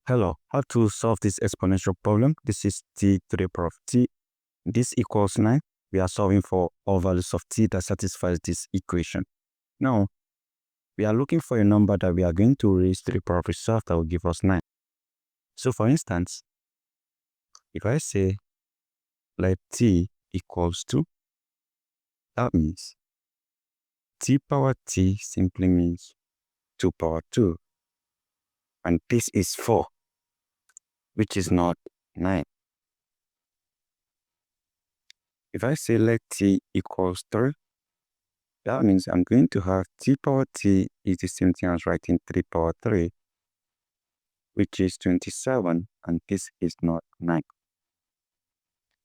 Hello, how to solve this exponential problem? This is t to the power of t. This equals 9. We are solving for all values of t that satisfies this equation. Now, we are looking for a number that we are going to raise to the power of itself that will give us 9. So for instance, if I say let t equals 2, that means t power t simply means 2 power 2. And this is 4, which is not 9. If I say let t equals 3, that means I'm going to have t power t is the same thing as writing 3 power 3, which is 27, and this is not 9.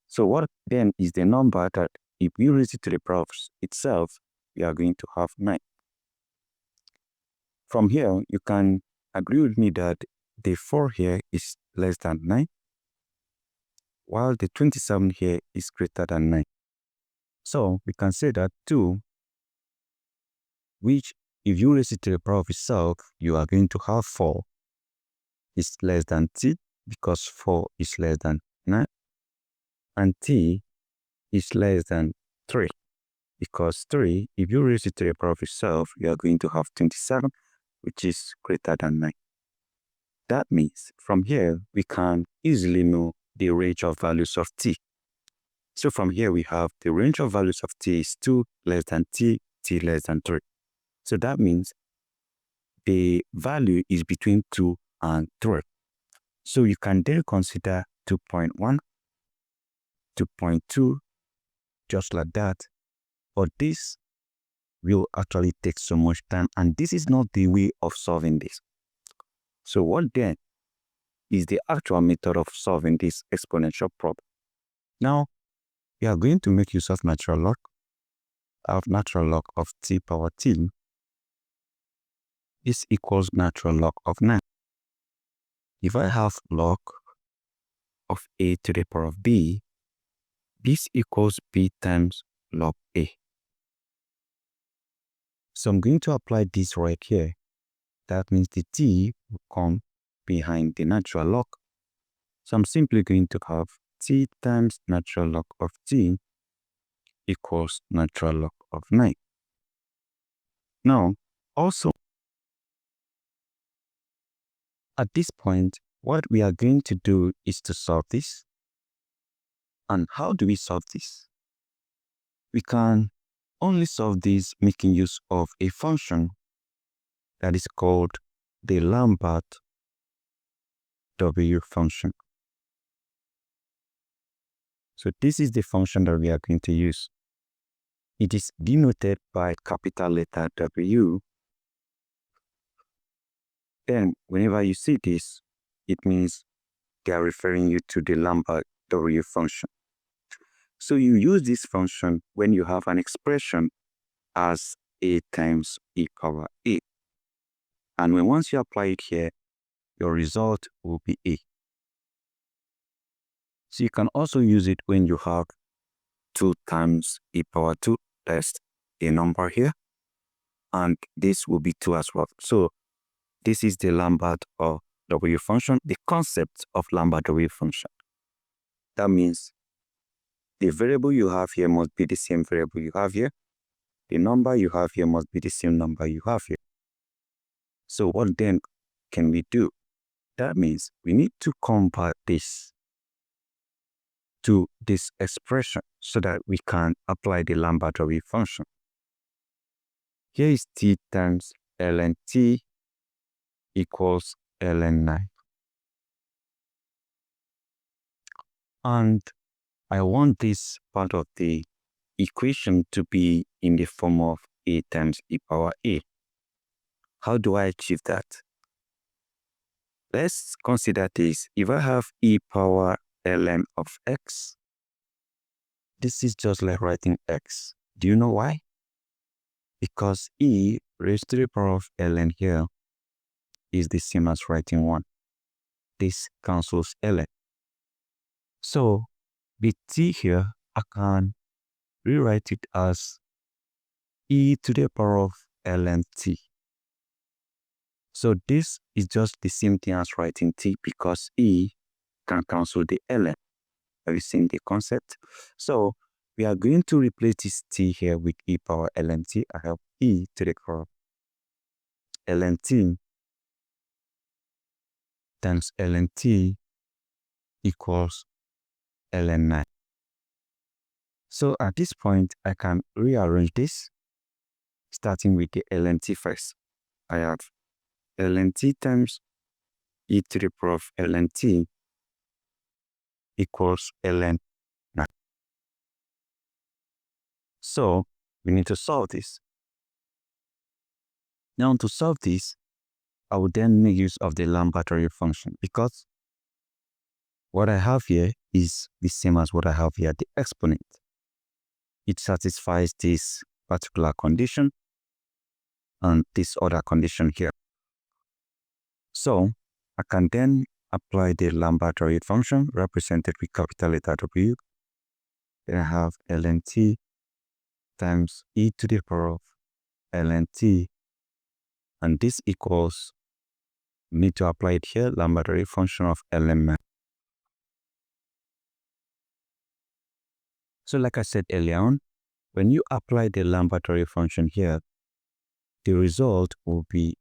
So what then is the number that if we raise it to the power of itself, we are going to have 9. From here, you can agree with me that the 4 here is less than 9, while the 27 here is greater than 9. So we can say that 2, which if you raise it to the power of itself, you are going to have 4, is less than t because 4 is less than 9, and t is less than 3 because 3, if you raise it to the power of itself, you are going to have 27, which is greater than 9. That means from here, we can easily know the range of values of t. So from here, we have the range of values of t is 2 less than t less than 3. So that means the value is between 2 and 3. So you can then consider 2.1, 2.2, just like that. But this will actually take so much time, and this is not the way of solving this. So what then is the actual method of solving this exponential problem? Now, we are going to make use of natural log of t power t. This equals natural log of 9. If I have log of a to the power of b, this equals b times log a. So I'm going to apply this right here. That means the t will come behind the natural log. So I'm simply going to have t times natural log of t equals natural log of 9. Now, also, at this point, what we are going to do is to solve this. And how do we solve this? We can only solve this making use of a function that is called the Lambert W function. So this is the function that we are going to use. It is denoted by capital letter W. Then whenever you see this, it means they are referring you to the Lambert W function. So you use this function when you have an expression as a times e power a. And once you apply it here, your result will be a. So you can also use it when you have 2 times e power 2, that's a number here, and this will be 2 as well. So this is the Lambert W function, the concept of Lambert W function. That means the variable you have here must be the same variable you have here. The number you have here must be the same number you have here. So what then can we do? That means we need to convert this to this expression so that we can apply the Lambert W function. Here is t times ln t equals ln 9. And I want this part of the equation to be in the form of a times e power a. How do I achieve that? Let's consider this. If I have e power ln of x, this is just like writing x. Do you know why? Because e raised to the power of ln here is the same as writing 1. This cancels ln. So with t here, I can rewrite it as e to the power of ln t. So this is just the same thing as writing t because e can cancel the ln. Have you seen the concept? So we are going to replace this t here with e power ln t. I have e to the power ln t times ln t equals ln 9. So at this point, I can rearrange this, starting with the ln t first. I have ln t times e to the power of ln t equals ln 9. So we need to solve this. Now to solve this, I will then make use of the Lambert W function because what I have here is the same as what I have here, the exponent. It satisfies this particular condition and this other condition here. So I can then apply the Lambert W function represented with capital letter W. Then I have ln t times e to the power of ln t, and this equals, need to apply it here, Lambert W function of ln. So like I said earlier on, when you apply the Lambert W function here, the result will be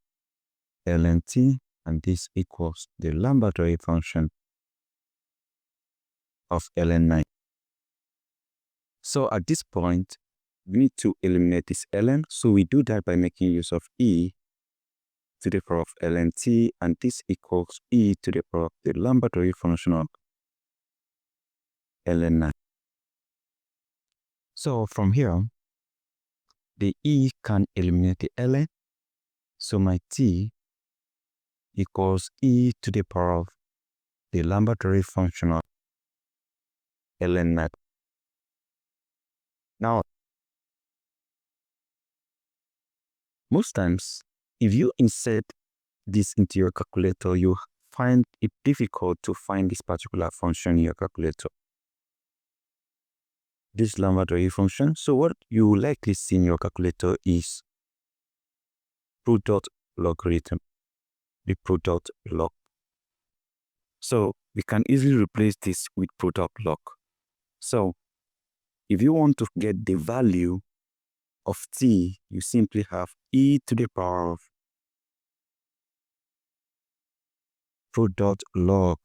ln t, and this equals the Lambert W function of ln 9. So at this point, we need to eliminate this ln. So we do that by making use of e to the power of ln t, and this equals e to the power of the Lambert W function of ln 9. So from here, the e can eliminate the ln. So my t equals e to the power of the Lambert W function of ln 9. Now, most times, if you insert this into your calculator, you find it difficult to find this particular function in your calculator, this Lambert W function. So what you will likely see in your calculator is product logarithm, the product log. So we can easily replace this with product log. So if you want to get the value of t, you simply have e to the power of product log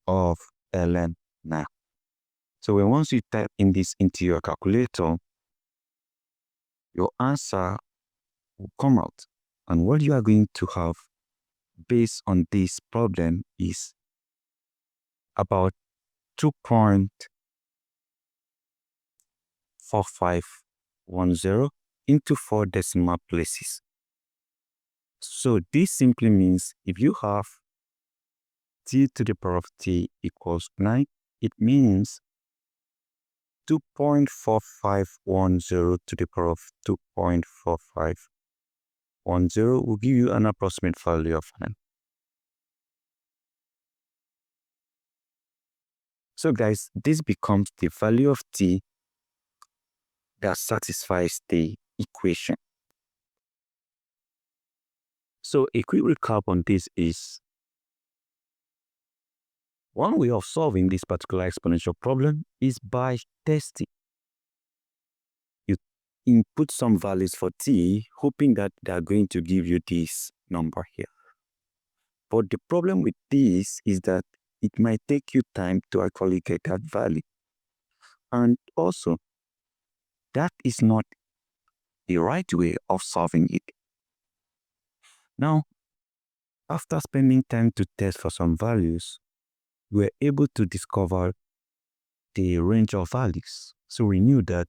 of ln 9. So when once you type in this into your calculator, your answer will come out. And what you are going to have based on this problem is about 2.4510 into 4 decimal places. So this simply means if you have t to the power of t equals 9, it means 2.4510 to the power of 2.4510 will give you an approximate value of 9. So guys, this becomes the value of t that satisfies the equation. So a quick recap on this is, one way of solving this particular exponential problem is by testing. You input some values for t, hoping that they are going to give you this number here. But the problem with this is that it might take you time to actually get that value. And also, that is not the right way of solving it. Now, after spending time to test for some values, we were able to discover the range of values. So we knew that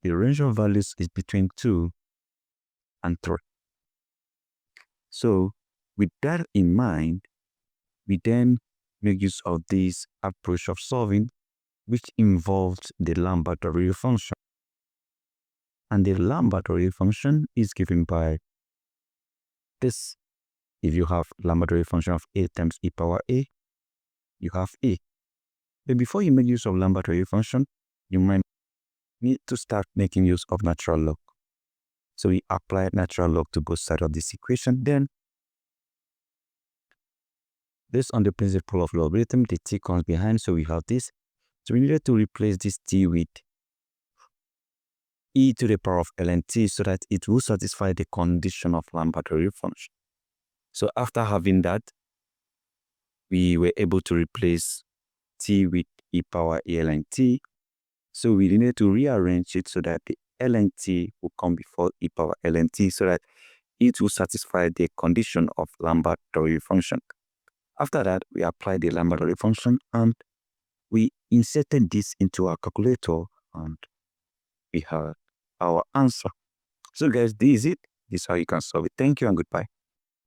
the range of values is between 2 and 3. So with that in mind, we then make use of this approach of solving, which involves the Lambert W function. And the Lambert W function is given by this. If you have Lambert W function of a times e power a, you have a. But before you make use of Lambert W function, you might need to start making use of natural log. So we apply natural log to both sides of this equation. Then, based on the principle of logarithm, the t comes behind, so we have this. So we needed to replace this t with e to the power of ln t so that it will satisfy the condition of Lambert W function. So after having that, we were able to replace t with e power ln t. So we needed to rearrange it so that the ln t will come before e power ln t so that it will satisfy the condition of Lambert W function. After that, we applied the Lambert W function and we inserted this into our calculator and we have our answer. So guys, this is it. This is how you can solve it. Thank you and goodbye.